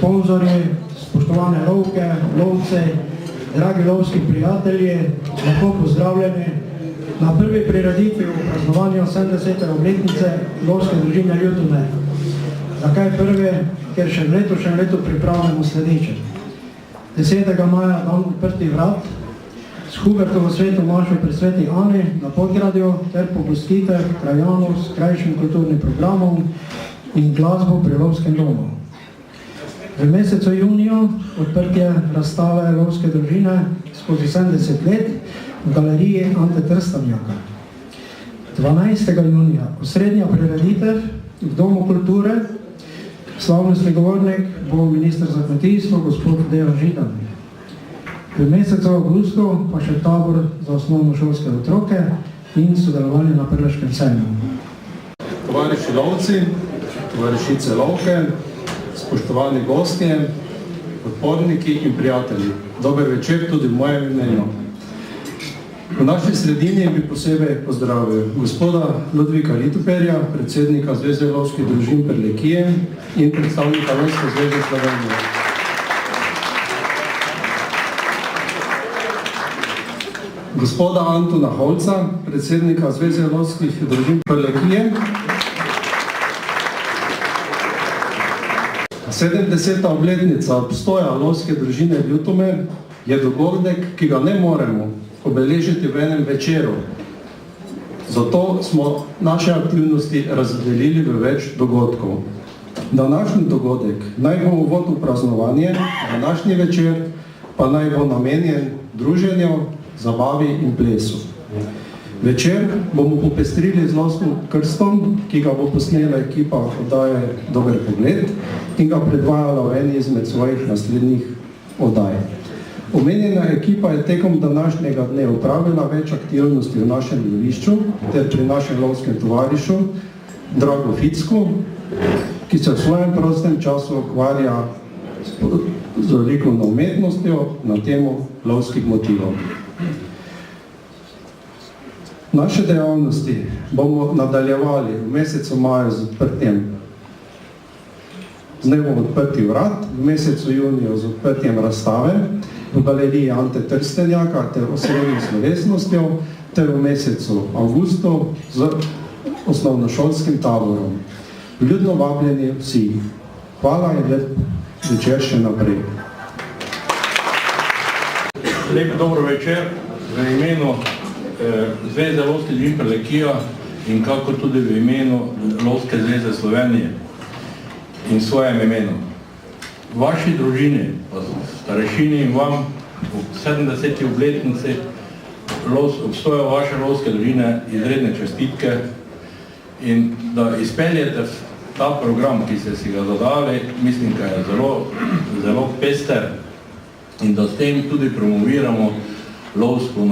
sponzorji, spoštovane lovke, lovce, dragi lovski prijatelji, lepo pozdravljeni na prvi prireditvi v praznovanju 70. obletnice lovske družine Ljutomer. Zakaj prvi? Ker še v letošnjem letu pripravljamo sledeče. 10. maja dan odprtih vrat s Hubertovo sveto mašo pri Sveti Ani na Podgradju ter pogostitev krajanov s krajšim kulturnim programom in glasbo pri lovskem domu. V mesecu juniju odprtje razstave lovske družine skozi 70 let v galeriji Ante Trstenjaka. 12. junija osrednja prireditev v Domu kulture. Slavnostni govornik bo minister za kmetijstvo, gospod Dejan Židan. V mesecu avgustu pa še tabor za osnovnošolske otroke in sodelovanje na Prleškem sejmu. Tovariši lovci, tovarišice lovke, spoštovani gostje, podporniki in prijatelji. Dober večer tudi v mojem imenu. V naši sredini bi posebej pozdravil gospoda Ludvika Litoperja, predsednika Zveze lovskih družin Prlekije in predstavnika Lovske zveze Slovenije. Gospoda Antona Holca, predsednika Zveze lovskih družin Prlekije. 70. obletnica obstoja lovske družine Ljutomer je dogodek, ki ga ne moremo obeležiti v enem večeru. Zato smo naše aktivnosti razdelili v več dogodkov. Današnji dogodek naj bo uvod v praznovanje, današnji večer pa naj bo namenjen druženju, zabavi in plesu. Večer bomo popestrili z lovskim krstom, ki ga bo posnela ekipa oddaje Dober pogled in ga predvajala v eni izmed svojih naslednjih oddaj. Omenjena ekipa je tekom današnjega dne opravila več aktivnosti v našem lovišču ter pri našem lovskem tovarišu Dragu Ficku, ki se v svojem prostem času ukvarja z likovno umetnostjo na temo lovskih motivov. Naše dejavnosti bomo nadaljevali v mesecu maju z odprtjem z dnevom odprtih vrat, v mesecu juniju z odprtjem razstave v galeriji Ante Trstenjaka ter osrednjo slovesnostjo ter v mesecu avgustu z osnovnošolskim taborom. Vljudno vabljeni vsi. Hvala in lep večer še naprej. Lep dobro večer v imenu Zveze lovskih družin Prlekija in kako tudi v imenu Lovske zveze Slovenije in svojem imenu. Vaši družini, starešini in vam v 70. obletnici obstoja vaše lovske družine izredne čestitke in da izpeljete ta program, ki ste si ga zadali, mislim, da je zelo pester in da s tem tudi promoviramo lovstvo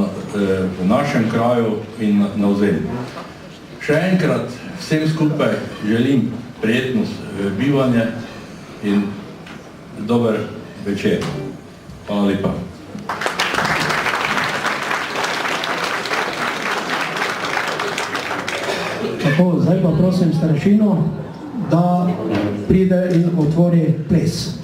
v našem kraju in na ozemlju. Še enkrat vsem skupaj želim prijetno bivanje in dober večer. Hvala lepa. Tako, zdaj pa prosim starešino, da pride in otvori ples.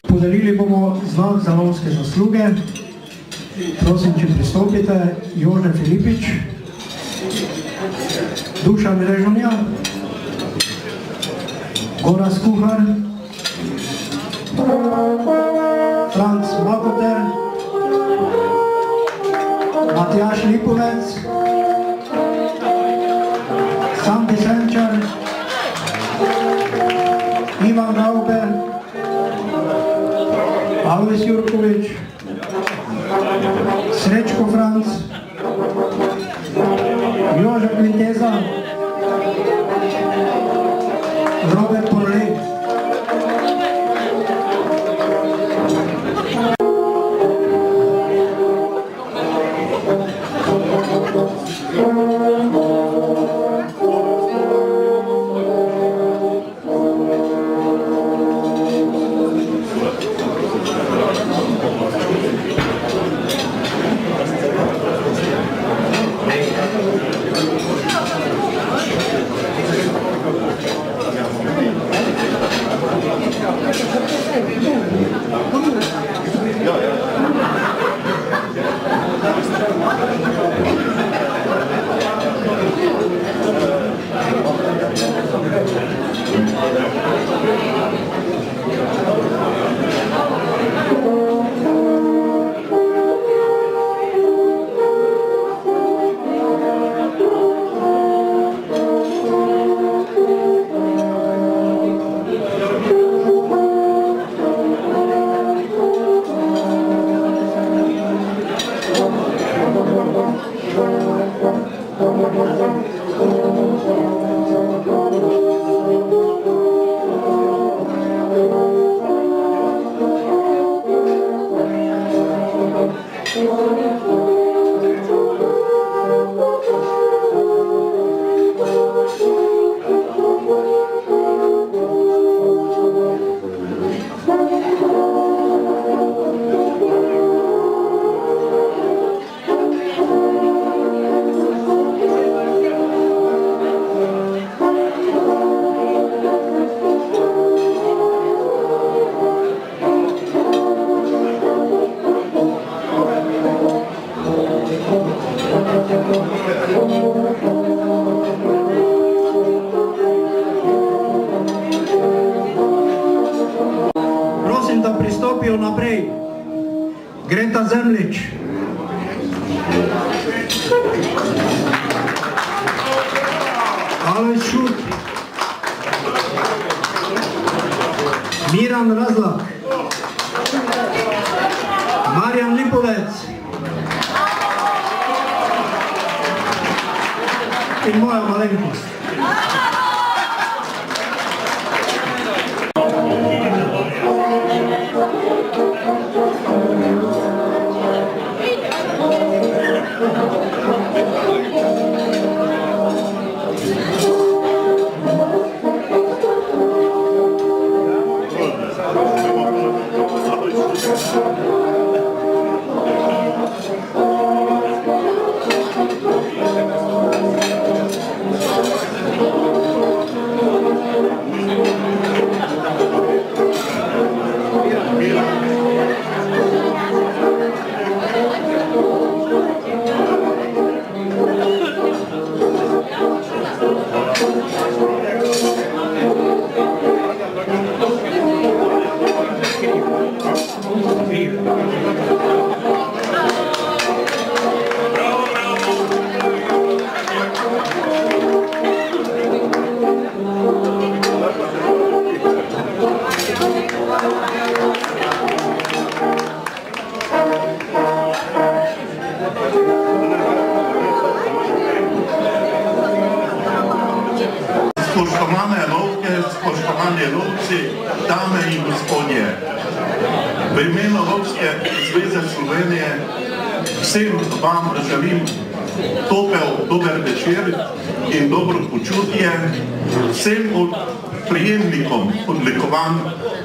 Podelili bomo znak za lovske zasluge. Prosim, če pristopite. Jože Filipič. Dušan Režonja, Gorazd Kuhar, Franc Makoter, Matjaž Lipovec, Sandi Senčar, Ivan Raube, Alvis Jurković, Srečko Franc, Joža Kvinteza, Robert Porle. Prosim, da pristopijo naprej. Greta Zemljič, Alojz Šut, Miran Razlak, Marjan Lipovec in moja malenkost. Spoštovane lovke, spoštovani lovci, dame in gospodje, v imenu Lovske zveze Slovenije vsem vam želim topel dober večer in dobro počutje, vsem prijemnikom odlikovanj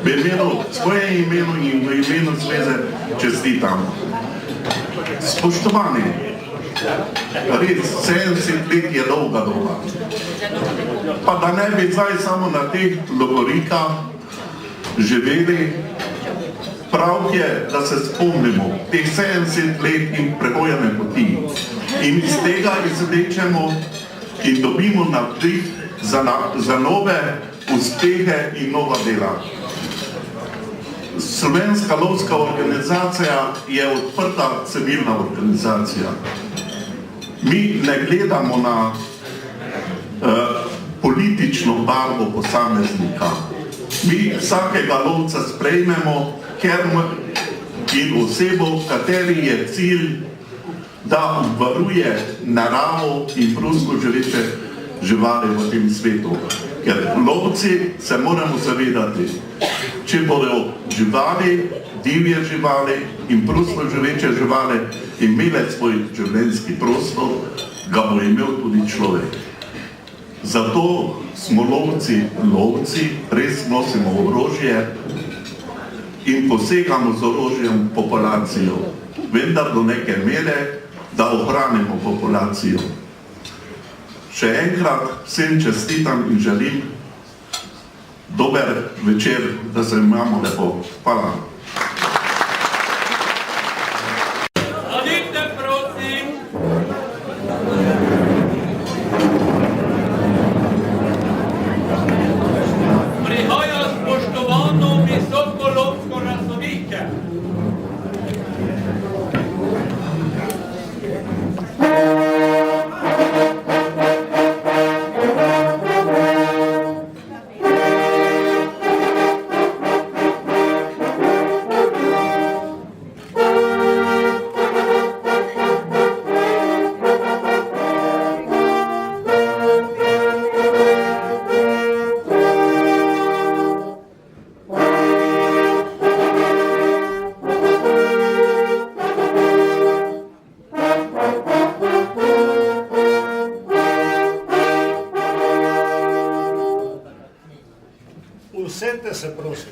v imenu svoje imenu in v imenu zveze čestitam. Spoštovani, res 70 let je dolga doba. Pa da ne bi zdaj samo na teh lovorikah živeli, prav je, da se spomnimo teh 70 let in prehojene poti. in iz tega izvlečemo in dobimo navdih za nove uspehe in nova dela. Slovenska lovska organizacija je odprta civilna organizacija. Mi ne gledamo na politično barvo posameznika. Mi vsakega lovca sprejmemo in osebo, kateri je cilj, da obvaruje naravo in prosto živeče živali v tem svetu. Ker lovci se moramo zavedati, če bodo živali, divje živali in prosto živeče živali imele svoj življenjski prostor, ga bo imel tudi človek. Zato smo lovci, res nosimo orožje in posegamo z orožjem populacijo, vendar do neke mere, da ohranimo populacijo. Še enkrat vsem čestitam in želim dober večer, da se imamo lepo. Hvala. Odite, prosim. Prihaja spoštovano visoko lovsko razsodišče. Usedite se, prosim.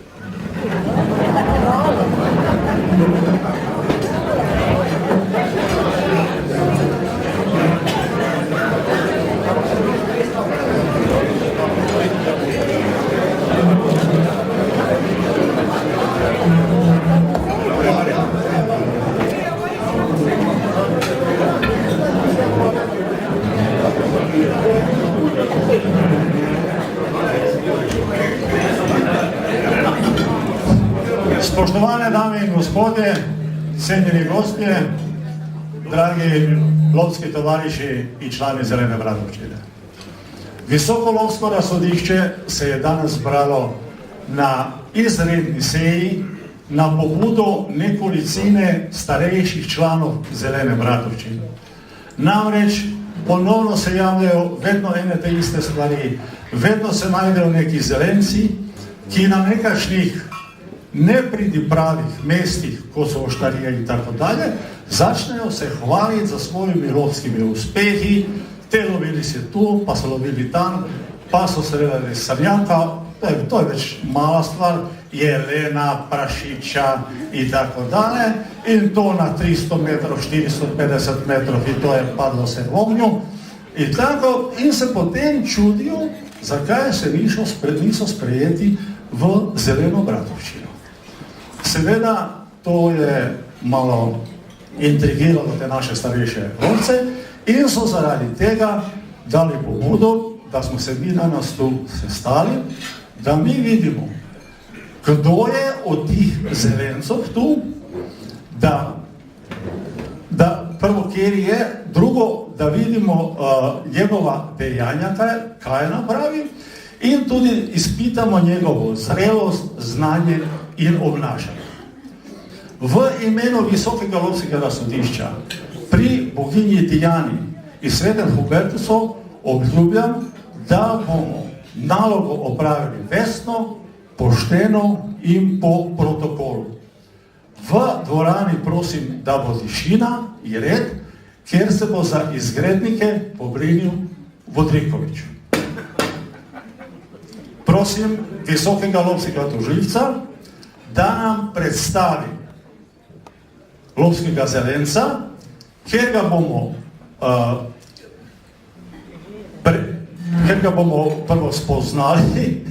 Spoštovane dame in gospodje, cenjeni gostje, dragi lovski tovariši in člani Zelene Bratovščine. Visoko lovsko razsodišče se je danes zbralo na izredni seji na pobudo nekolicine starejših članov Zelene Bratovščine. Namreč ponovno se javljajo vedno ene te iste stvari, vedno se najdejo neki zelenci, ki na nekakšnih nepridipravih mestih, ko so oštarije in tako dalje, začnejo se hvaliti za svojimi lovskimi uspehi, te lovili se tu, pa so lovili tam, pa so sreli srnjaka, to je več mala stvar, jelena, prašiča in tako dalje, in to na 300 metrov, 450 metrov, in to je padlo se v ognju, in tako, in se potem čudijo, zakaj se niso sprejeti v Zeleno Bratovščino. Seveda, to je malo intrigiralo te naše starejše lovce in so zaradi tega dali pobudo, da smo se mi danes tu sestali, da mi vidimo, kdo je od tih zelencov tu, da prvo, kjer je, drugo, da vidimo njegova dejanja, kaj je napravil, in tudi izpitamo njegovo zrelost, znanje in obnašanje. V imenu Visokega lovskega razsodišča pri boginji Diani in Svetem Hubertusu obljubljam, da bomo nalogo opravili vestno, pošteno in po protokolu. V dvorani prosim, da bo tišina in red, kjer se bo za izgrednike pobrinil Vodrikovič. Prosim Visokega lovskega tožilca, da nam predstavi lovskega zelenca, kjer ga bomo prvo spoznali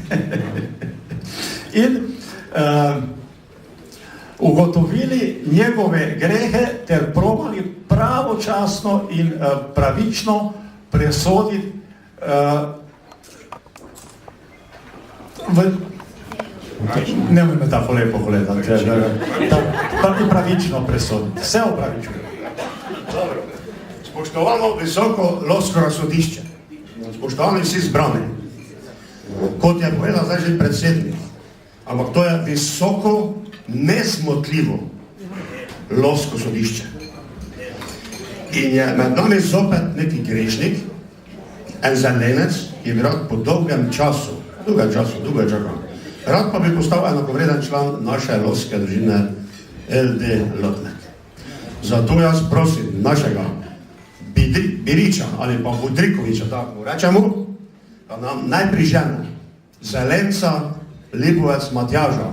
in ugotovili njegove grehe ter probali pravočasno in pravično presoditi ne me tako lepo gledati, tako pravično presoditi, vse opravičuje. Spoštovano visoko lovsko razsodišče, spoštovani vsi zbrani, kot je povedal zdaj že predsednik, ampak to je visoko nesmotljivo lovsko sodišče. In je med nami zopet neki grešnik, en zelenec, ki bi rad po dolgem času, rad pa bi postal enakovreden član naše lovske družine LD Lotnek. Zato jaz prosim našega Biriča ali pa Budrikoviča, tako rečemo, da nam najprej žene zelenca Libovec Matjaža.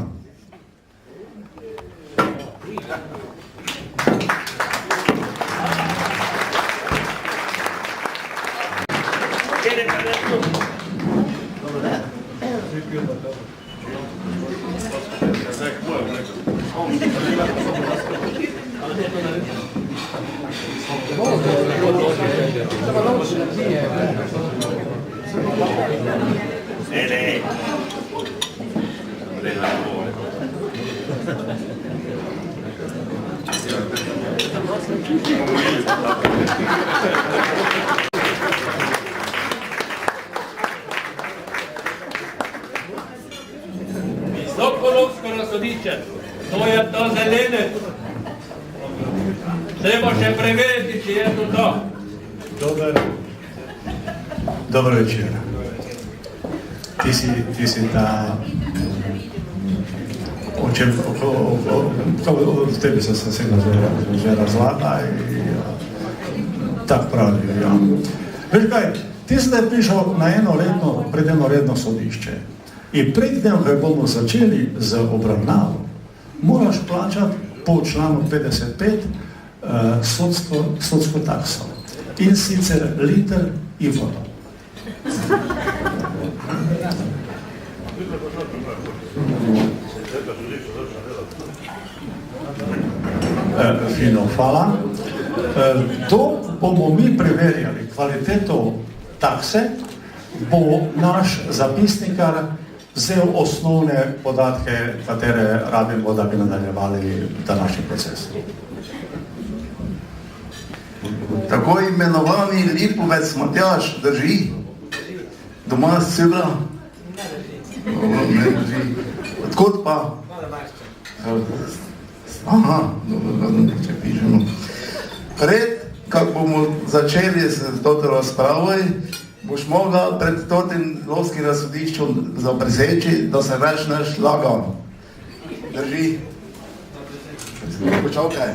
Visoko lovsko razsodišče, to je ta zelenec. Treba še preveriti, če je to to. Dober večer. Ti si ta... O tebi se sasvim že razlaga i tak pravi. Ja. Veš kaj, ti si da je prišel na pred enoredno sodišče in pred tem, ko bomo začeli z obravnavo, moraš plačati po članu 55 sodsko takso in sicer liter in vodo. Fino, hvala. To bomo mi preverjali, kvaliteto takse bo naš zapisnikar vzel osnovne podatke, katere rabimo, da bi nadaljevali današnji proces. Tako imenovani Lipovec Matjaž, drži? Doma s Cibra? Ne drži. Odkot pa? Aha, dobro, če pišemo. Pred, kak bomo začeli s to razpravo, boš mogla pred totim lovskim razsodiščem zapreseči, da se več neš lagal. Drži? Počakaj.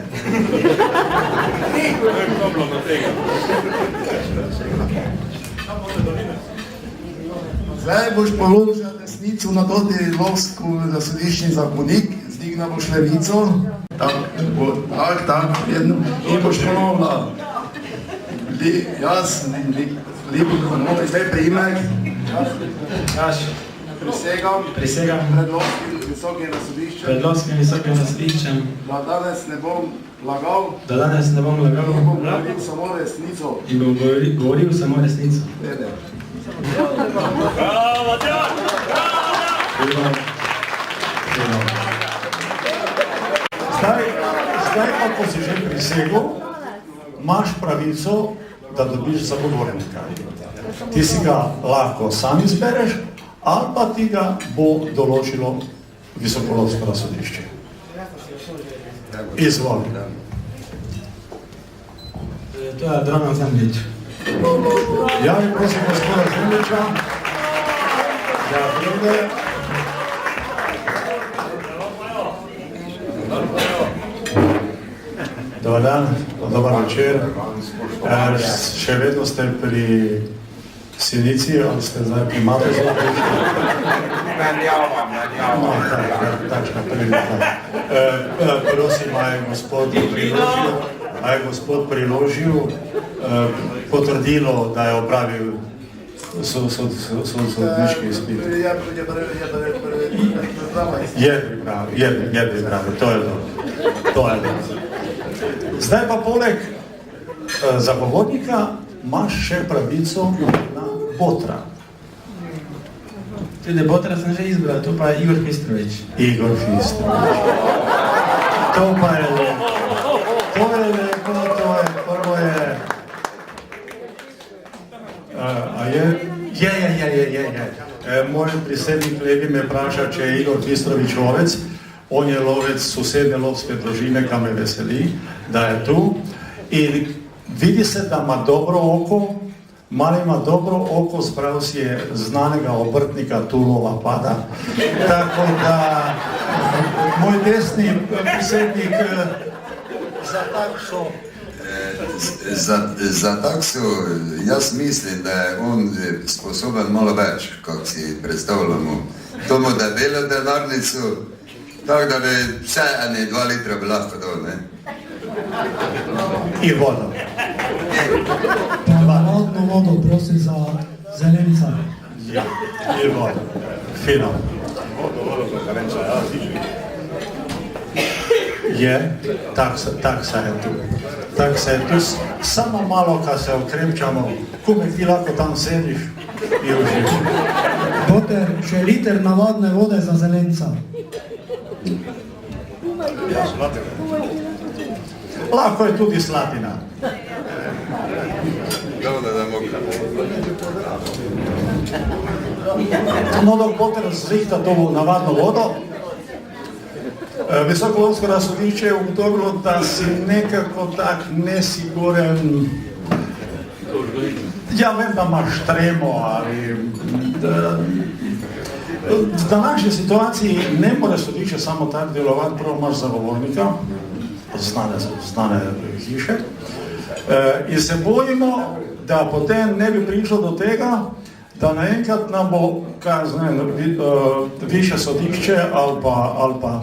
Zdaj boš položil desnico na toti lovsko razsodiščni zakonik, zdigna boš levico, tak, jedno, in boš ponovila. Jaz, zdaj prijimek. Prisegam pred lovskim visokim razsodiščem, da danes ne bom lagal in bom govoril samo resnico. Bravo, Tjor! Zdaj pa, ko si že prisegel, imaš pravico, da dobiš zagovornika. Ti si ga lahko sam izbereš, ali pa ti ga bo določilo visokolovsko razsodišče. Izvoli. To je Dragan Zemljič. Ja, mi prosim gospoda Zemljiča, da pride. Dobar dan, dobar večer. Še vedno ste pri Sinici, ali ste zdaj pri Matozu? Menjavam. Takšna prilika. Prosim, a je gospod priložil potrdilo, da je opravil sodniški izpit. Je pripravil, to je dobro. Zdaj pa poleg zagovornika, imaš še pravico na Botra. Tudi Botra sem že izbral, to pa je Igor Fistrović. Igor Fistrović. To pa je lepo. To je lepo, to je, prvo je... A je? Moj prisednik Levi me vpraša, če je Igor Fistrović lovec. On je lovec sosednje lovske družine, kam me veseli, da je tu. In vidi se, da ima dobro oko, malo ima dobro oko, sprav si je znanega obrtnika Tulova Pada. Tako da, moj desni prisednik za takso... Za takso, jaz mislim, da je on sposoben malo več, kot si predstavljamo. To mu debelo denarnico, tako da bi vse 2 litra bi lahko dol, ne? In vodo. Navodno vodo, prosim za zelenca. In vodo. Fino. Vodo za zelenca, ja, je, tak se je tu. Tak se je tu, samo malo, kad se okrepčamo, kume ti lahko tam sediš in užiš. Boter, še liter navadne vode za zelenca. Ja, slatina. Lahko je tudi slatina. No, dok Boter zrihta to navadno vodo, Visoko lovsko razsodišče je ugotovilo, da si nekako tak nesiguren, ja vem, da imaš tremo, ali v današnji situaciji ne more sodišče samo tako delovati, prvo imaš zagovornika, znane hiše, in se bojimo, da potem ne bi prišlo do tega, da naenkrat nam bo, kaj znam, više sodišče ali pa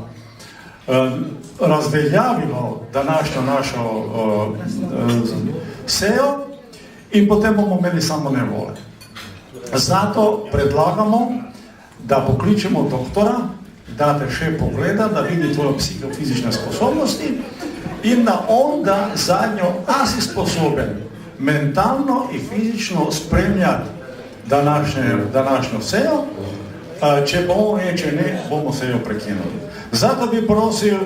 razveljavilo današnjo našo sejo in potem bomo imeli samo nevole. Zato predlagamo, da pokličemo doktora, da te še pogleda, da vidi tvoje psihofizične sposobnosti in da on da zadnjo, a si sposoben mentalno in fizično spremljati današnjo sejo, če bo on reče ne, bomo sejo prekinuli. Zato bi prosil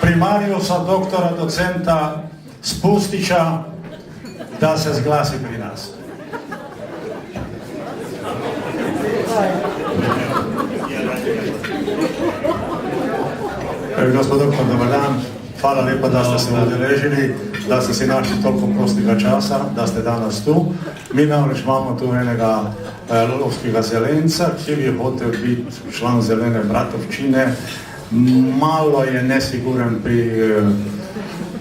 primariusa, doktora, docenta Spustića, da se zglasi pri nas. Gospod doktor, dobar dan. Hvala lepa, da ste se udeležili, da ste si našli toliko prostega časa, da ste danes tu. Mi namreč imamo tu enega lovskega zelenca, ki bi hotel biti član Zelene bratovščine. Malo je nesiguren pri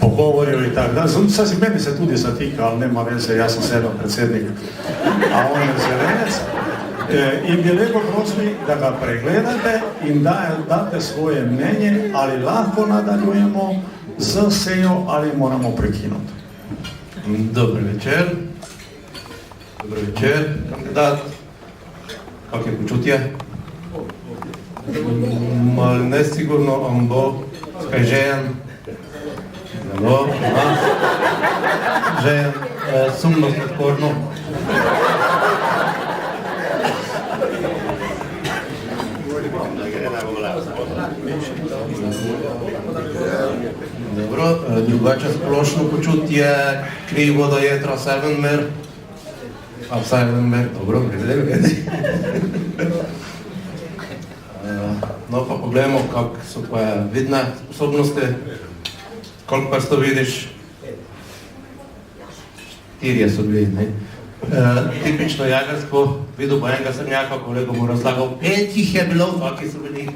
pogovorju in tako dalje. Meni se tudi zatika, ali nema veze, jaz sem sedem predsednik, a on je zelenec. In bi lepo prosili, da ga pregledate in date svoje mnenje, ali lahko nadaljujemo z sejo ali moramo prekinuti. Dober večer. Dober večer, kandidat. Kak je počutje? Mal nesigurno, on bo kaj žejen. Zelo, žejen, sumno sladkorno. Dobro, drugače splošno počutje, kri, voda, jedra, vse ven mer. A vse ven mer, dobro, gledi. No pa pogledamo, kak so tvoje vidne sposobnosti. Koliko prsto vidiš? 4 so bili, ne? Tipično jagersko, videl bo enega srnjaka, kolega mu razlagal, 5 jih je bilo, kaki so bili.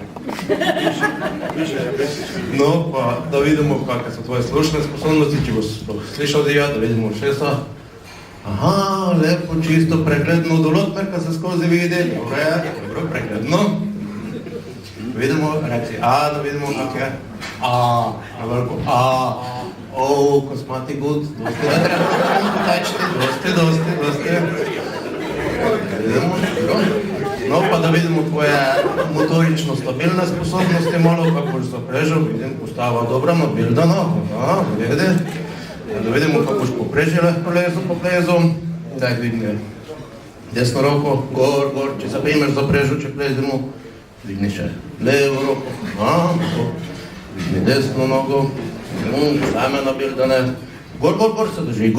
No, pa da vidimo, kakve so tvoje slušne sposobnosti, če boš slišal dija, da vidimo še so. Aha, lepo, čisto, pregledno, dolotmerka se skozi vidi, dobro, pregledno. Vidimo, reci A, da vidimo, kak je. A, veliko A, o, kosmati gud, dosti ne treba tečiti, dosti. Vidimo, no pa da vidimo tvoje motorično stabilne sposobnosti, malo kako boš zaprežil, vidim, postava dobra, nabildano, vidi. da vidimo, kako boš poprežile po plezu. Daj, dvigni desno roko, gor, če se primeš za prežu, če plezemo, dvigni še levo roko, dvigni desno nogo, same nabildane, gor se drži,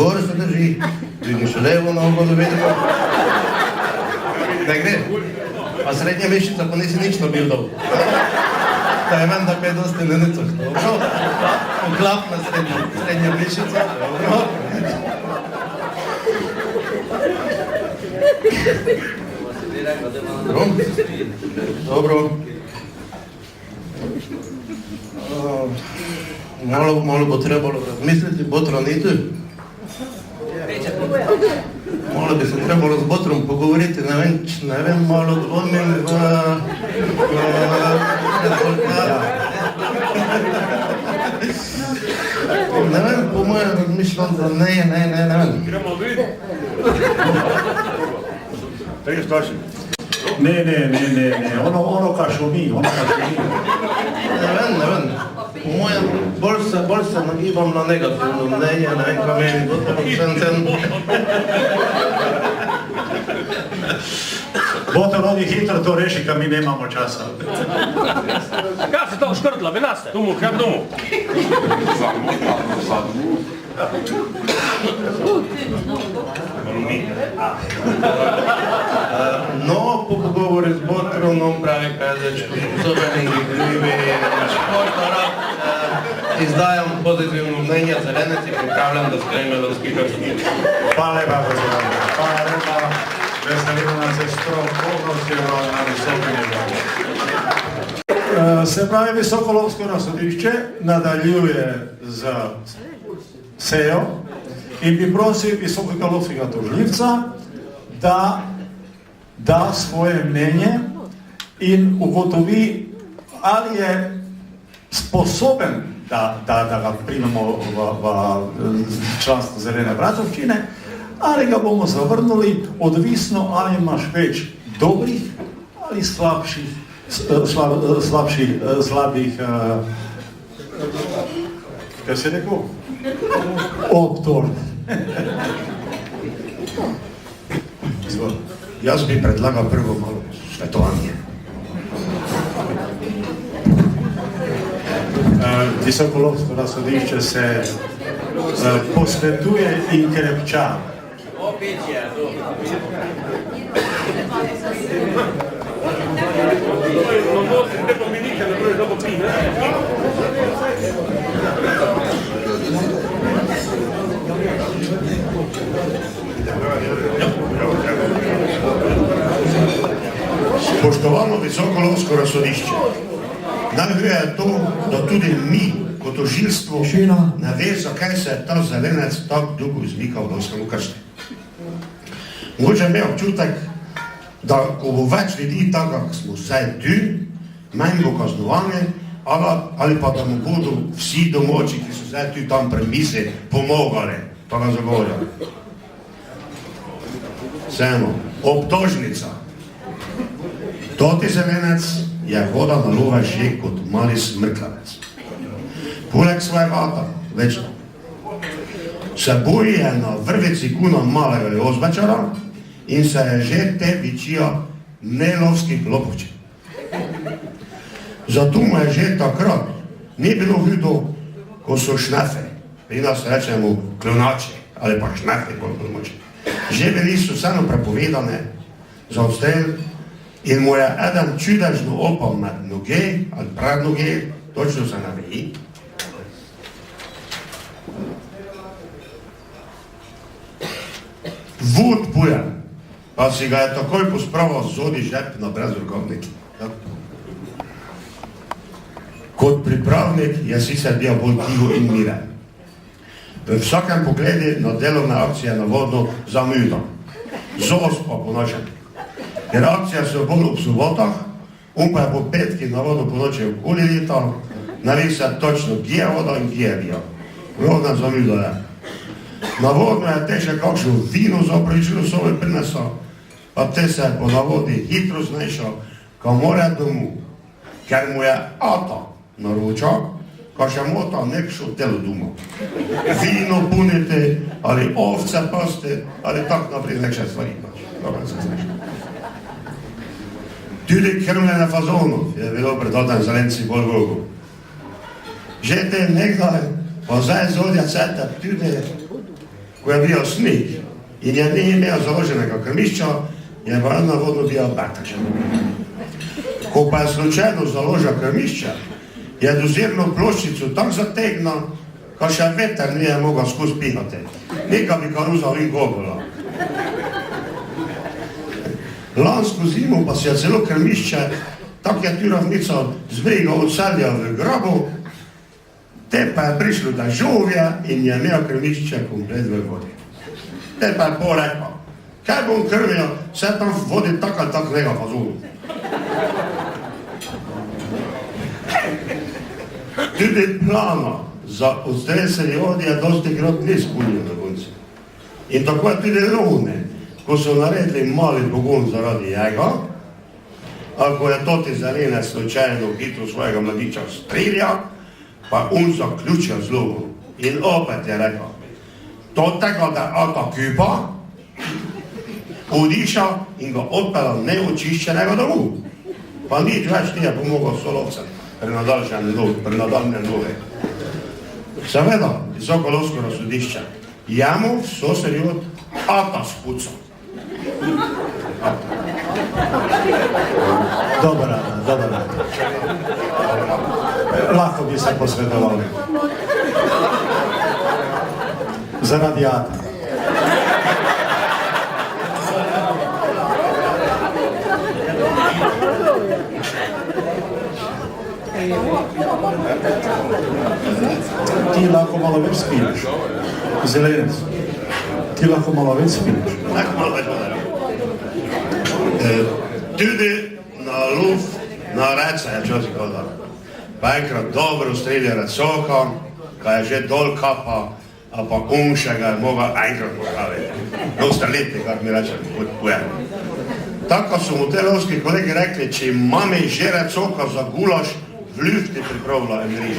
dvigni še levo nogo, da vidimo. Ne gre, a srednja mišica pa nisi nič nabildal. Da je meni, da kaj dosti ne necah, dobro? Oklapna srednja mišica, dobro? Dobro. Malo bo trebalo razmisliti, botraniti. Malo bi se trebalo z botrom pogovoriti, ne vem, malo dvomim v rezultat. Ne vem, po mojem razmišljam, da ne vem. Gremo videti. Ne, ono kar šumi. Ne vem. Po mojem, bolj se nagibam na negativno mnenje, ne vem, kaj meni, Botor oni hitro to reši, kaj mi nemamo časa. Kaj se to škrtla, vi naste? Domu, kar domu. No, po pogovori z Botronom pravi Pezečko, sposoben in gibljivi športara, izdajam pozitivno mnenje, Zelenec je pripravljen, da sprejme lovski krstnik. Hvala lepa, gospodine. Hvala lepa. Veselimo nas je strokovnosti na visokem nivoju. Se pravi, Visoko lovsko razsodišče nadaljuje z sejo in bi prosil visokega lovskega tožilca, da da svoje mnenje in ugotovi, ali je sposoben, da ga primemo v članstvo Zelene Bratovščine, ali ga bomo zavrnili, odvisno, ali imaš več dobrih ali slabih, kaj si rekel? Obtožb. Jaz bi predlagal prvo malo svetovanje. Visoko lovsko razsodišče se posvetuje in krepča. Spoštovano visoko lovsko razsodišče, najbolje je to, da tudi mi, kot tožilstvo, ne ve, zakaj se je ta Zelenec tako dolgo izmikal lovskemu krstu. Mogoče imel občutek, da ko bo več ljudi tako, kot smo zdaj tu, manj bo kaznovane, ali pa da mu bodo vsi domoči, ki so zdaj tu tam pred mizi, pomagali, pa ga zagovarjali. Vseeno, obtožnica. Toti Zelenec je hodal na love že kot mali smrkavec. Poleg svojega ata, večno. Se boji je na vrvici kuna malega Jozbečara in se je že te vičija nelovskih lopovčev. Zato mu je že takrat ni bilo hudo, ko so šnefe, pri nas rečemo klonači ali pa šnefe, kot domoči. Že bili so vseeno prepovedane za odstrel in mu je eden čudežno opal med noge ali pred noge, točno se ne veji. Vod Pujan, pa si ga je takoj pospravil zodi žep na brezrokovnik. Kot pripravnik je sicer bil bolj tiho in miren. V vsakem pogledu na delovne akcije navodno zamudno. Zos pa po nočem. Ker akcije so bolj ob sobotah, on pa je po petki navodno po noči okoli letal, ne ve se točno, kje je voda in kje je bil. Vrodno zamudno je. Navodno je te še kakšno vino za opravičilo sobe prinesel, pa te se je po navodi hitro znešel, kamor je domu, ker mu je ata naročal, ko še mota nekšo telo doma. Vino punite, ali ovce paste, ali tak naprej nekše stvari. Dobro se znaš. Tudi krmljenje fazonov je bilo predotan zelenci bolj Bogu. Že te nekdaj, pa zdaj zodja ceta, tudi, ko je bil snik in je ni imel založenega krmišča, je pa na vodno bil batač. Ko pa je slučajno založil krmišča, je dozirno ploščico tak zategnil, ko še veter nije mogel skozi pihati. Neka bi karuzal in gogola. Lansko zimo pa si je celo krmišče, tak je tu ravnica z brega odselja v grabu, te pa je prišlo dažovje in je imel krmišče komplet v vodi. Te pa je porekal, kaj bom krmil, vse tam v vodi tak ali tak nega fazonu. Tudi plana za odstresanje vode je dosti krat ni spolnil na koncu. In tako je tudi lovne, ko so naredili mali pogon zaradi njega, ako je toti zelenec slučajno hitro svojega mladiča strilja, pa zaključil z lovom. In opet je rekel, totega, da je ata kupa, odiša in ga odpela neočiščenega domu. Pa nič več nije pomogel solovcem pri nadaljnjem love. Seveda, Visokolovsko razsodišče, jemu so se ljud ata spucal. Dobra. Lahko bi se posvetovali. Zaradi ata. Ti lahko malo več spiliš. Zelenec. Ti lahko malo več spiliš. Tudi na lov, na reca je včasih hodil. Pa enkrat dobro strelja recoka, kaj je že dol kapa, a pa še ga je mogel enkrat popraviti. Dosta leti, kak mi reče, pojem. Tako so mu te lovski kolegi rekli, če mami že recoka za gulaš, v ljufti pripravila en riž.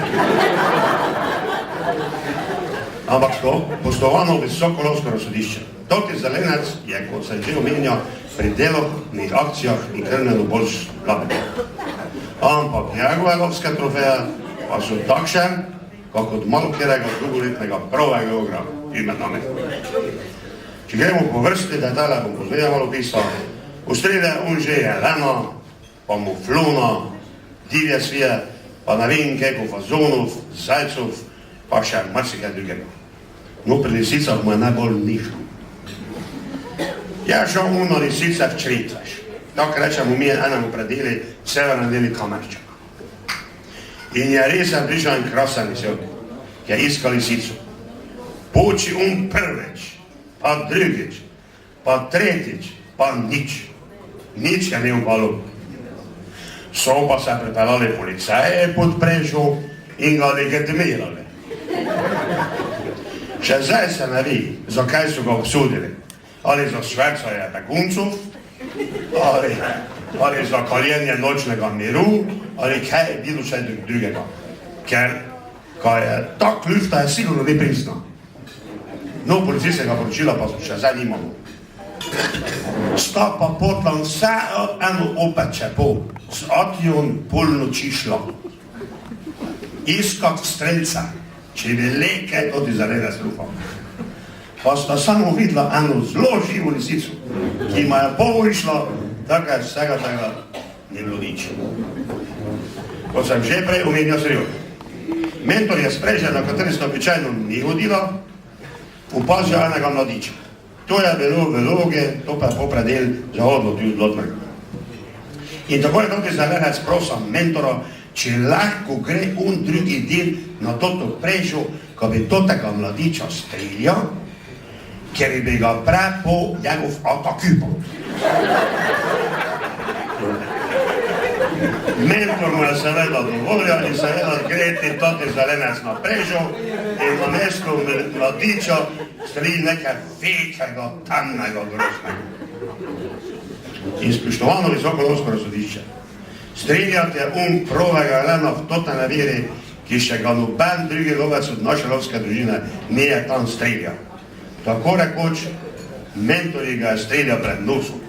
Ampak to, postovano Visokolovsko razsodišče. Toti zelenec je, kot se že omenja, pri delovnih akcijah in krmljeno bolj slabega. Ampak njegove lovske trofeje pa so takšne, kot od malokjerega drugoletnega pravega ogra, imen name. Če gremo po vrsti detalja, bom pozneje malo pisal, ustrelje on že jelena, pa muflona, divje svije, pa ne vem keko fazonov, zajcov, pa še marsikaj drugega. No, pri lisicah mu je najbolj nižno. Ja, šel mu na lisice v čritveš. Tako rečemo mi enemu predeli, severnem deli Kamerčaka. In je res prišel en krasen lisjok, ki je iskal lisico. Poči prvič, pa drugič, pa tretjič, pa nič. Nič je ni upalo. So pa se pripeljali policaje pod prežo in ga legitimirali. Še zdaj se ne ve, zakaj so ga obsodili. Ali za švercanje beguncov, ali za kaljenje nočnega miru, ali kaj je bilo še drugega. Ker, kaj je tak lufta, je sigurno ne prizna. No, policijskega poročila pa še zdaj nimamo. Sta pa potlan vse eno opeče po, z Atijon pol noči šla. Iskat strelca, če bi lekaj tudi zarede strufal. Pa sta samo videla eno zelo živo lisico, ki ima je pol išla, tako je vsega tega ni bilo nič. Kot sem že prej omenil Srjot. Mentor je sprežen, na kateri sta običajno ni hodila, opazil enega mladiča. To je bilo v loge, to pa je popredel zahodno tudi odlotnega. In tako je tudi zelenec prosil mentora, če lahko gre on drugi del na toto prežo, ko bi totega mladiča streljal, ker bi ga prepo njegov atakupal. Mentor mu je seveda dovolil in seveda greti toti zelenec na prežo in na mesto mladiča streli nekaj velikega, temnega, groznega. In spoštovano Visokolovsko razsodišče, streljati je pravega jelena v totene veri ki še ga noben drugi lovec od naše lovske družine nije tam streljal. Tako rekoč, mentorji ga je streljal pred nosom.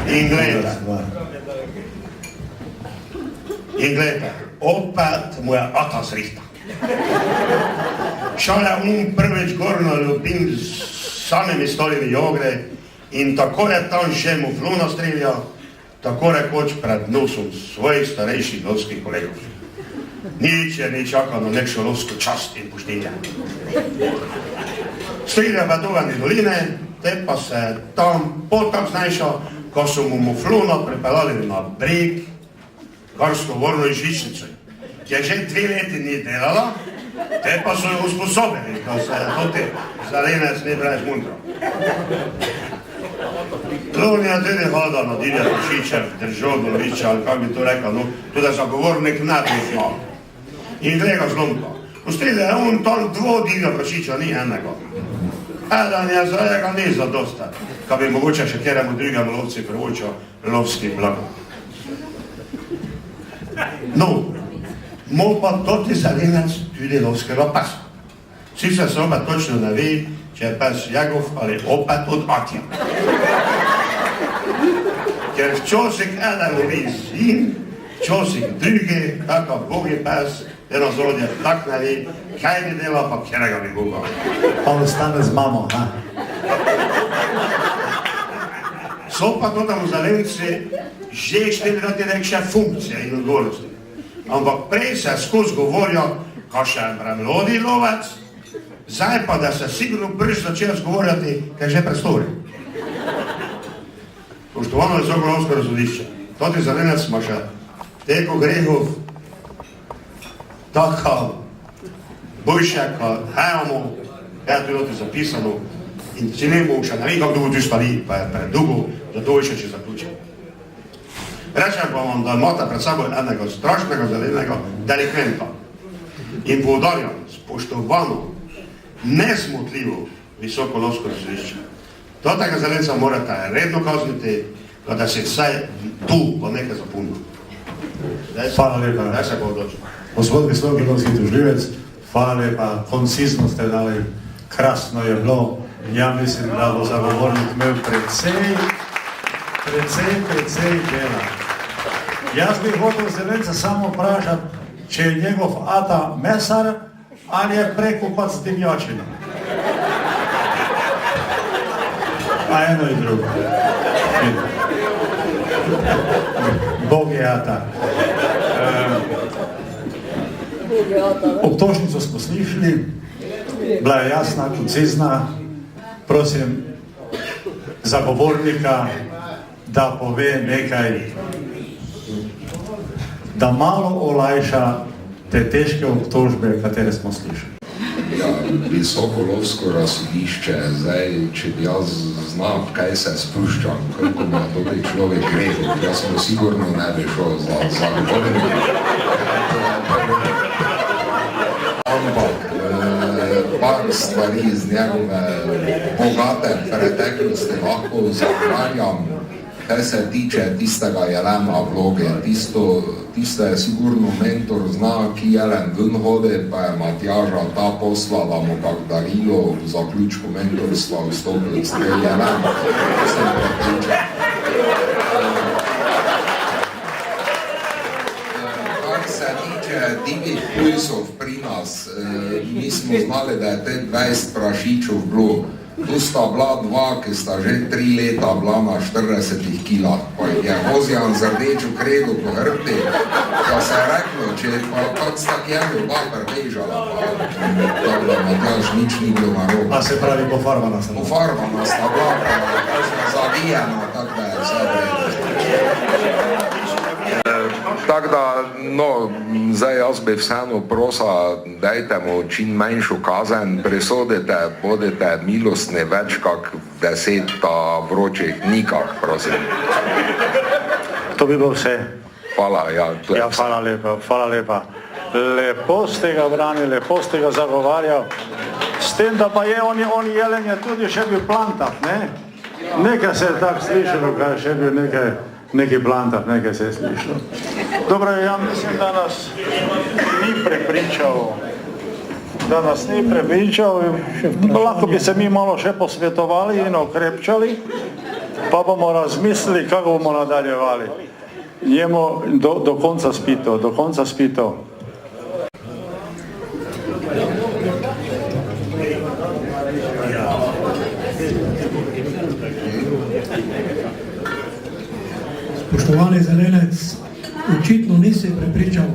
In gledajte, opet mu je ata zrihta. Šel je prvič gor na Ljubin s samimi stolimi jogre in tako je tam že muflona streljal, tako rekoč pred nosom svojih starejših lovskih kolegov. Nič je ni čakal na nekšo lovsko čast in poštenje. Streljal v Dovani doline, te pa se tam potem znajšal, ko so mu muflona pripeljali na breg Gorsko vorno in žičnico, ki je že 2 leti ni delala, te pa so jo usposobili, ko se je toti zelenec ni brez mundra. Lon je tudi hodal na divje prašiče, držal doloviča, ali kako bi to rekel, no, tudi zagovornik ne bi znal. In gleda zlomka. Pustili je on tam 2 divja prašiča, ni enega. Eden je za njega ni zadosta, ka bi mogoče še kjeremu drugemu lovci privočal lovski blago. No, mo pa toti zelenec tudi lovskega pesa. Sicer se opet točno ne ve, če je pes njegov ali opet od Atja. Ker včasih eden lovi zim, včasih drugi, kakav bogi pes, eno zrodje tak ne ve, kaj bi delal, pa kjerega bi boga. Pa ostane z mamo, ha? So pa to tam v zelenci že 4 leti nekše funkcije in odgovornosti. Ampak prej se skozi govorijo, ko še je premlodi lovec, zdaj pa, da se sigurno prvič začel zgovorjati, kaj že prestori. Poštovano visoko lovsko razsodišče, toti zelenec ima še teko grehov, tako boljše, kot hejamo, je tudi zapisano, in če ne bo še ne vem, kako dolgo tu stvari, pa je predugo, zato še če zaključim. Rečem pa vam, da imate pred seboj enega strašnega zelenega delikventa. In poudarjam, spoštovano, nesmotljivo visoko lovsko razsodišče. Totega zelenca morate redno kazniti, da se vsaj tu po nekaj zapomni. Hvala lepa. Daj se pa odločim. Gospod visoki lovski tožilec, hvala lepa, koncizno ste dali, krasno je bilo. Ja mislim, da bo zagovornik imel precej dela. Jaz bi hotel zelenca samo vprašati, če je njegov ata mesar ali je prekupac z divjačino. A eno in drugo. Bog je ata. Obtožnico smo slišali, bila je jasna, koncizna. Prosim zagovornika, da pove nekaj, da malo olajša te težke obtožbe, katere smo slišali. Ja, visoko lovsko razsodišče, zdaj, če bi jaz znal, kaj se spuščam, koliko ima tudi človek grehov, jaz mu sigurno ne bi šel za zagovornika. Ampak par stvari iz njegove bogate preteklosti lahko zahvaljam, kaj se tiče tistega Jelena vloge. Tisto je sigurno mentor zna, ki Jelen ven hode, pa je Matjaža ta poslala mu kak darilo v zaključku mentorstva vstopil s Jelen. Sem prepričan. Divjih pujsov pri nas, mi smo znali, da je te 20 prašičov bilo. Tu sta bila 2, ki sta že 3 leta bila na 40 kilah, pa jih je vozjan z rdečo kredo po hrbti, pa se je reklo, če pa kot sta kjemu oba prebežala, pa da Matjaž nič ni bilo narobe. A se pravi pofarmana sta? Pofarmana sta bila, pa zavijena, tako da je vse vredno. Tako da, no, zdaj jaz bi vseeno prosil, dajte mu čim manjšo kazen, presodite, bodite milostni več kak 10 vročih nikak, prosim. To bi bilo vse. Hvala, ja. Ja, hvala lepa. Lepo ste ga branili, lepo ste ga zagovarjal. S tem, da pa je on Jelen je tudi še bil plantat, ne? Nekaj se je tako slišalo, kaj je še bil neki plantah, nekaj se je slišalo. Dobro, ja mislim, da nas ni prepričal, lahko bi se mi malo še posvetovali in okrepčali, pa bomo razmislili, kako bomo nadaljevali. Njemu do konca spito. Spoštovani Zelenec, očitno nisi prepričal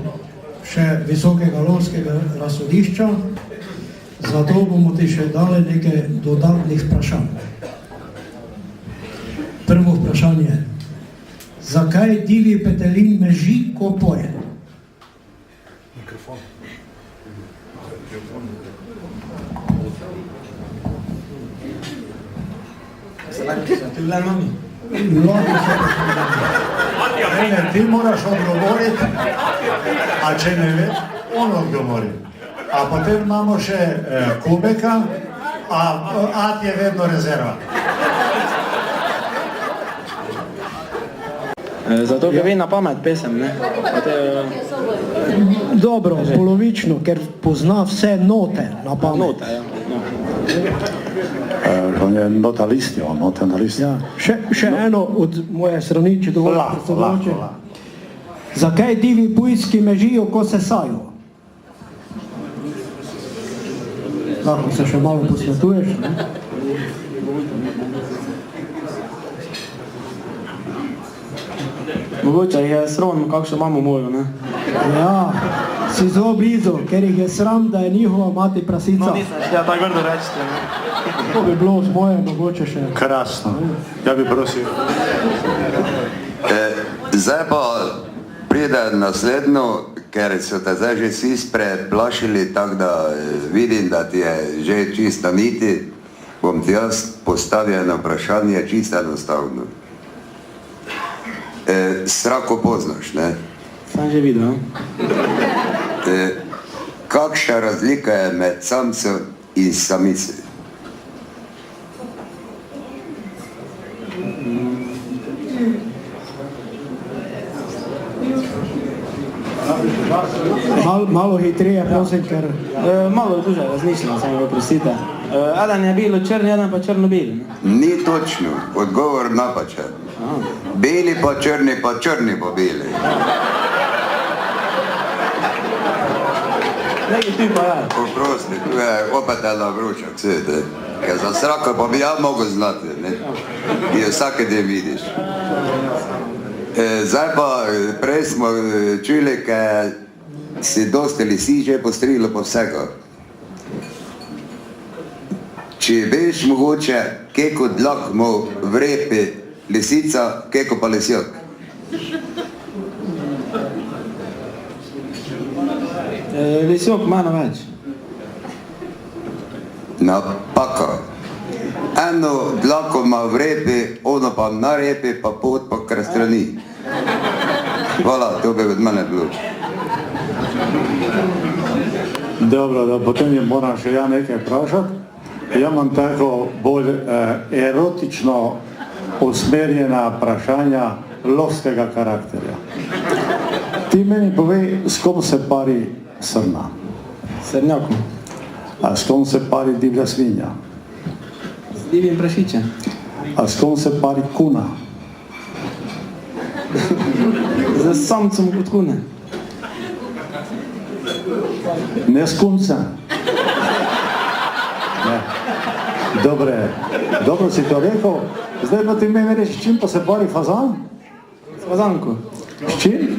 še visokega lovskega razsodišča, zato bomo ti še dali nekaj dodatnih vprašanj. Prvo vprašanje. Zakaj divji petelin meži, ko poje? Ti moraš odgovoriti, a če ne veš, on odgovori. A potem imamo še Kubeka, a Ad je vedno rezerva. Zato, ker ve na pamet pesem, ne? Dobro, polovično, ker pozna vse note na pamet. Note, ja. On je notalist. Ja. Še eno od moje strani, če dovolite. Lahko. Zakaj divji pujski mežijo, ko se sajo? Lahko se še malo posvetuješ, ne? Mogoče je sram, kakšno imamo mojo, ne? Ja, si zelo blizu, ker jih je sram, da je njihova mati prasica. No, nisem, ja, tako vrdo rečete, ne? To bi bilo z moje, mogoče še. Krasno. Ja bi prosil. Zdaj pa pride naslednjo, ker so te zdaj že vsi preplašili, tako da vidim, da ti je že čisto niti, bom ti jaz postavil eno vprašanje, čisto enostavno. Srako poznaš, ne? Sam že videl, Kakšna razlika je med samcem in samici? Malo hitreje, prosim, ker... Malo duže razmišljam, samo prosite. Eden je bilo-črni, eden pa črno-beli, ne? Ni točno, odgovor napačen. Beli pa črni pa beli. Nekaj tu pa je. Poprosti, tu je opet ena vroča, vsete. Ker za srako pa bi ja mogel znati, ne? Ki jo vsake dan vidiš. Zdaj pa, prej smo čuli, ker si dosti lisi že postrilo po vsega. Če veš mogoče, kako dlak mu vrepi lisica, kako pa lisjak? Lisjak malo več. Napaka. Eno dlako ima vrepi, ono pa na repi, pa pot pa kar strani. Hvala, to bi od mene bilo. Dobro, da potem je moram še ja nekaj vprašati. Ja imam tako bolj erotično usmerjena vprašanja lovskega karakterja. Ti meni povej, s kom se pari srna? Srnjakom. A s kom se pari divja svinja? S divjim prašičem. A s kom se pari kuna? Z samcem kot kune. Ne s kuncem. Ne. Dobro si to rekel. Zdaj pa ti meni reči, s čim pa se pari fazan? S fazanko. S čim?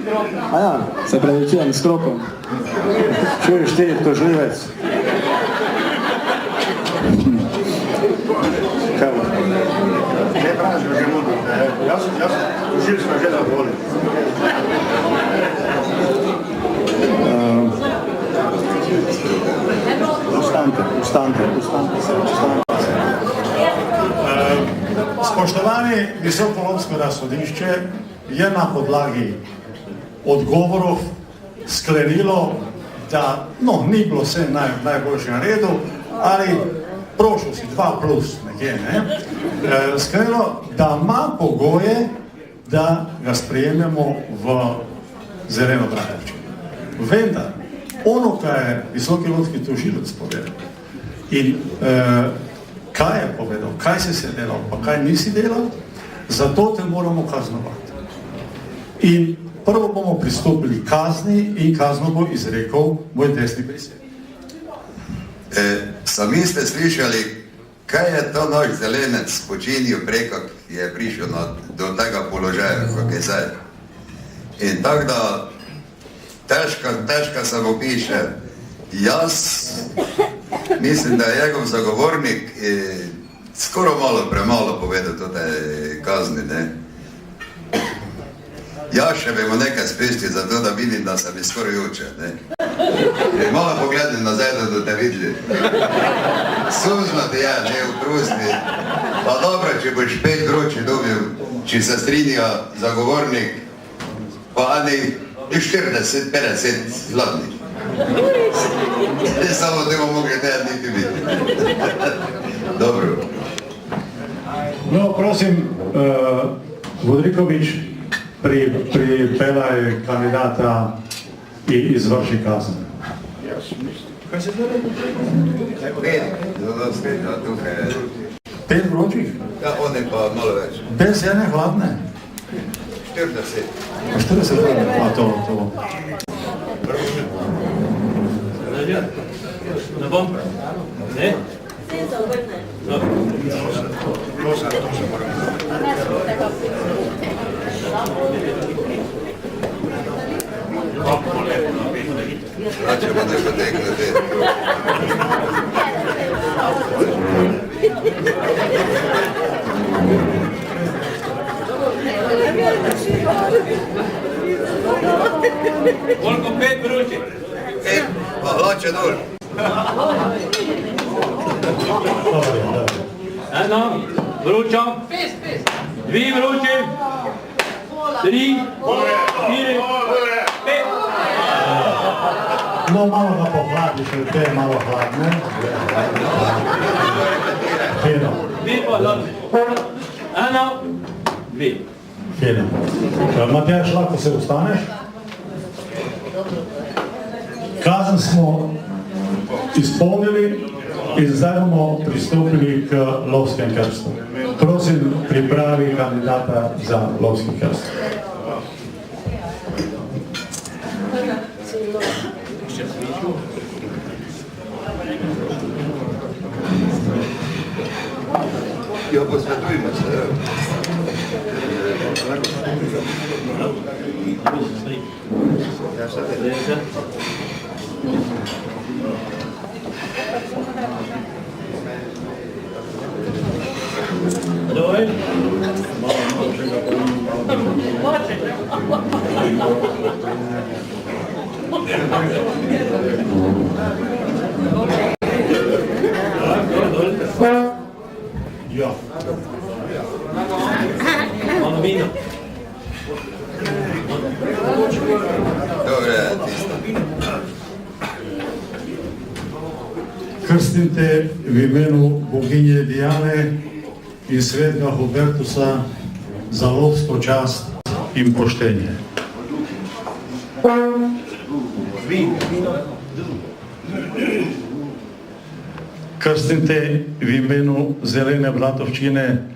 A ja, se pravičujem, s krokom. Čuješ ti, tožljivec? Kaj bo? Ne praviš, že budu. Jaz tožilstvo že zadovoljim. Ustanite se. Spoštovani visokolovsko razsodišče je na podlagi odgovorov sklenilo, da ni bilo vse najboljše na redu, ali prošel si 2 plus nekje, ne? Sklenilo, da ima pogoje, da ga sprejememo v Zeleno Bratovčino. Vendar, ono, kar je visoki lovski tožilec povedal in kaj je povedal, kaj si delal, pa kaj nisi delal, zato te moramo kaznovati. In prvo bomo pristopili kazni in kazno bo izrekel moj desni predsednik. Sami ste slišali, kaj je to naš zelenec počinil preko, ki je prišel do tega položaja, kako je zdaj. In tako da težko se mu piše. Jaz mislim, da je njegov zagovornik skoro premalo povedal te kazni, ne. Jaz še bi mu nekaj spustil za to, da vidim, da se mi skoraj juče, ne. Malo pogledam nazaj, da boste videli. Suzno ti je, ne, vprusni. Pa dobro, če boš 5 groči dobil, če se strinja zagovornik, pa ani 40-50 zlatnih. Samo te bomo mogli tega niti biti. Dobro. No, prosim, Vodrikovič, pripeljaj kandidata in izvrši kazen. Kaj se zdaj? 5 vročih? Ja, oni pa malo več. Bez ene hladne? 40. 40 hladne, pa to. Ne bom? Ne? Znači bo ne potekne te. Koliko 5 vroči? Pa hlače dol. Eno, vročo. 2 vroči. 3, 4, 5. No, malo ga pohladi, še te malo hladne. Fino. 2 pa hladne. Eno, 2. Fino. Matjaž, lahko se ustaneš? Kazen smo izpolnili in zdaj bomo pristopili k lovskem krstu. Prosim, pripravi kandidata za lovski krst. Jo, posvetujmo se. Doj. Ja. Malo vino. Dobre, tisto. Krstim te v imenu boginje Diane in svetega Hubertusa za lovsko čast in poštenje. Krstim te v imenu Zelene Bratovčine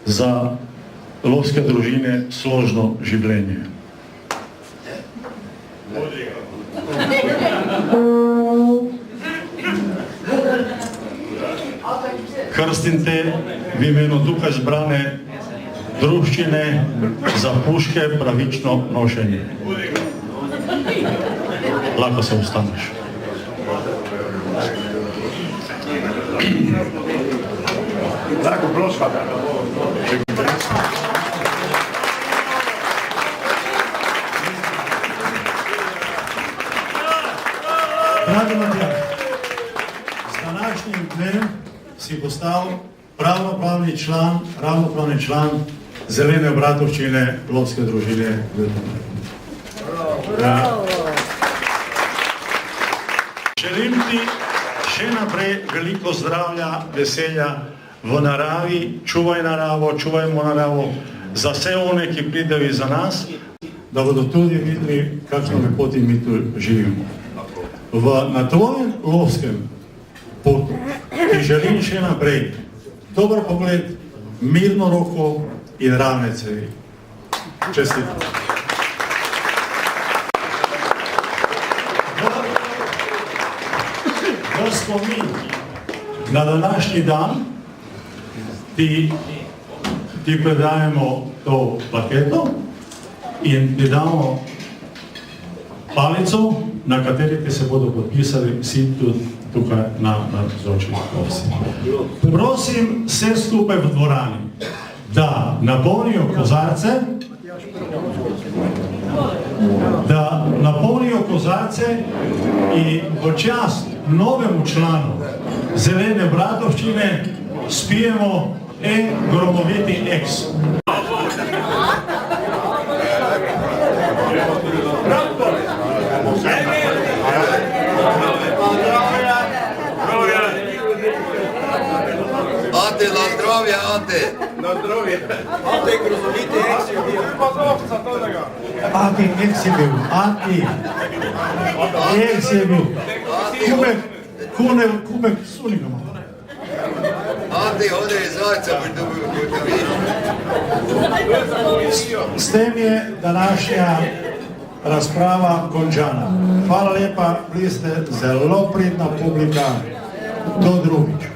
za lovske družine složno življenje. Krstim te v imenu tukaj zbrane druščine za puške pravično nošenje. Lahko se ustaneš. Lahko prosim. Dragi Matjaž, s današnjim dnem si postal ravnopravni član Zelene Bratovčine lovske družine Ljutomer. Želim ti še naprej veliko zdravja, veselja v naravi, čuvaj naravo, čuvajmo naravo, za vse one, ki pridejo iza nas, da bodo tudi videli, kakšno lepoti mi tu živimo. Na tvojem lovskem potu ti želim še naprej dober pogled, mirno roko in ravne cevi. Čestitam. V spomin na današnji dan ti predajemo to plaketo in ti damo palico, na kateri ti se bodo podpisali vsi tudi tukaj na navzočih lovci. Prosim vse skupaj v dvorani, da napolnijo kozarce in v čast novemu članu Zelene Bratovščine spijemo en gromoviti eks. Ante, na zdravje, Ante! Na zdravje! Ante, grozoviti eks je bil. Ante, eks je bil. Eks je bil. Kubek sunika malo. Ante, hodi iz zajca, boš dobil gotovino. S tem je današnja razprava končana. Hvala lepa, bili ste zelo pridna publika. Do drugič.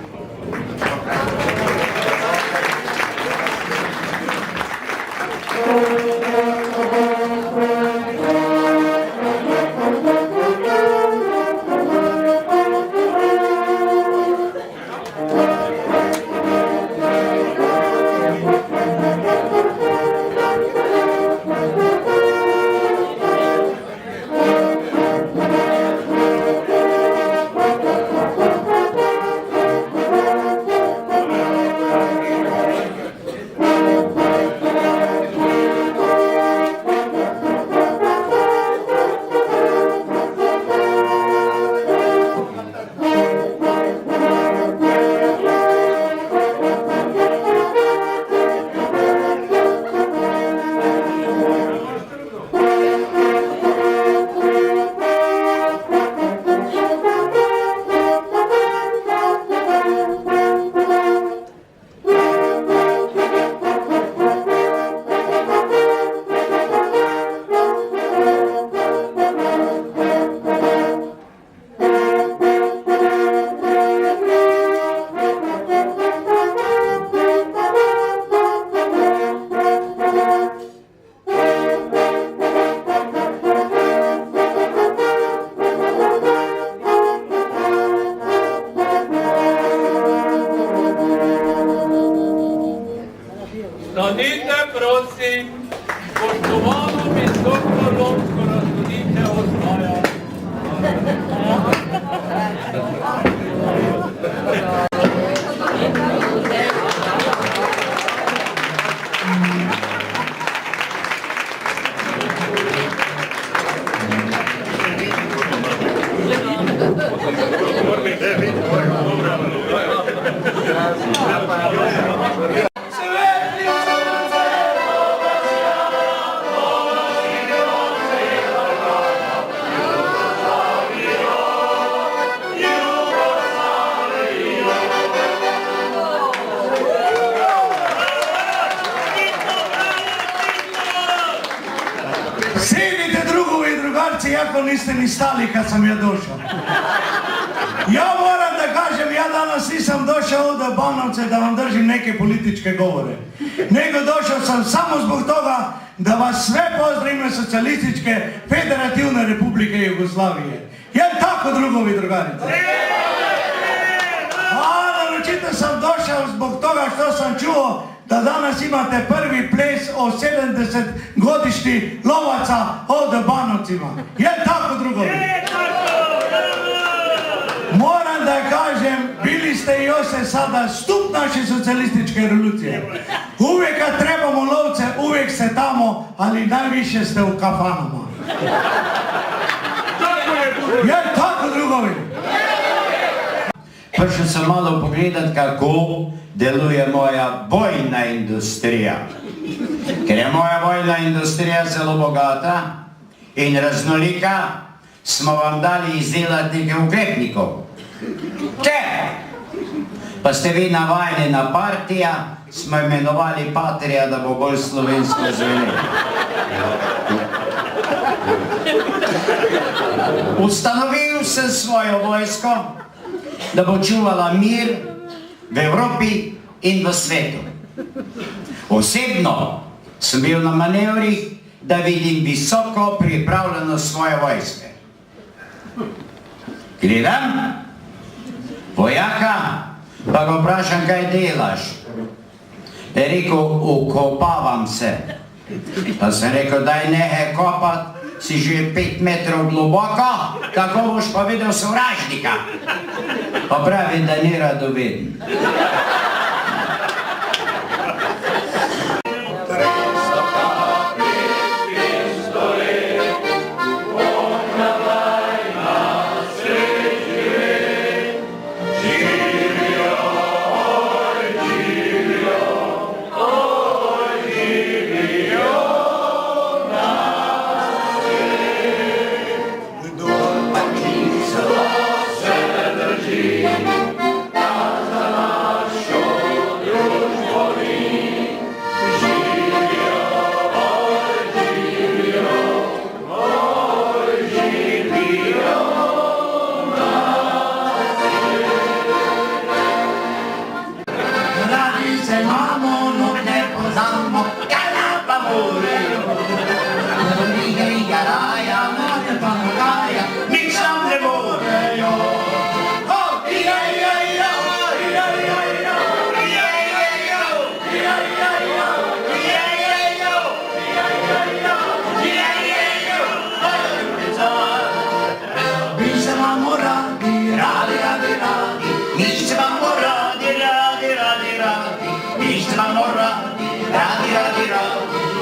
Stanite, prosim, spoštovano visoko lovsko razsodišče ostaja. Sedite drugovi i drugarci, jako niste ni stali kad sam ja došao. Ja moram da kažem, ja danas nisam došao ovdje u Banovce da vam držim neke političke govore. Nego došao sam samo zbog toga da vas sve pozdravim Socijalističke Federativne Republike Jugoslavije. Jel tako, drugovi i drugarice? A naročito sam došao zbog toga što sam čuo da danas imate prvi ples o 70-godišnji lovaca ovdje u Banovcima. Jel tako, drugovi? Moram da kažem, bili ste i oste sada stup naše socijalističke revolucije. Uvijek kad trebamo lovce, uvijek ste tamo, ali najviše ste u kafanama. Jel tako, drugovi? Prišel sem malo pogledat, kako deluje moja bojna industrija. Ker je moja vojna industrija zelo bogata in raznolika, smo vam dali izdelati nekaj oklepnikov. Ker pa ste vi navajeni na partija, smo imenovali Patrija, da bo bolj slovensko zvenel. Ustanovil sem svojo vojsko, da bo čuvala mir v Evropi in v svetu. Osebno sem bil na manevrih, da vidim visoko pripravljenost svoje vojske. Gledam vojaka, pa ga vprašam, kaj delaš. Je rekel, ukopavam se. Pa sem rekel, daj nehe kopat, si že 5 metrov globoko, tako boš pa videl sovražnika. Pa pravi, da ni radoveden.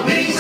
Mi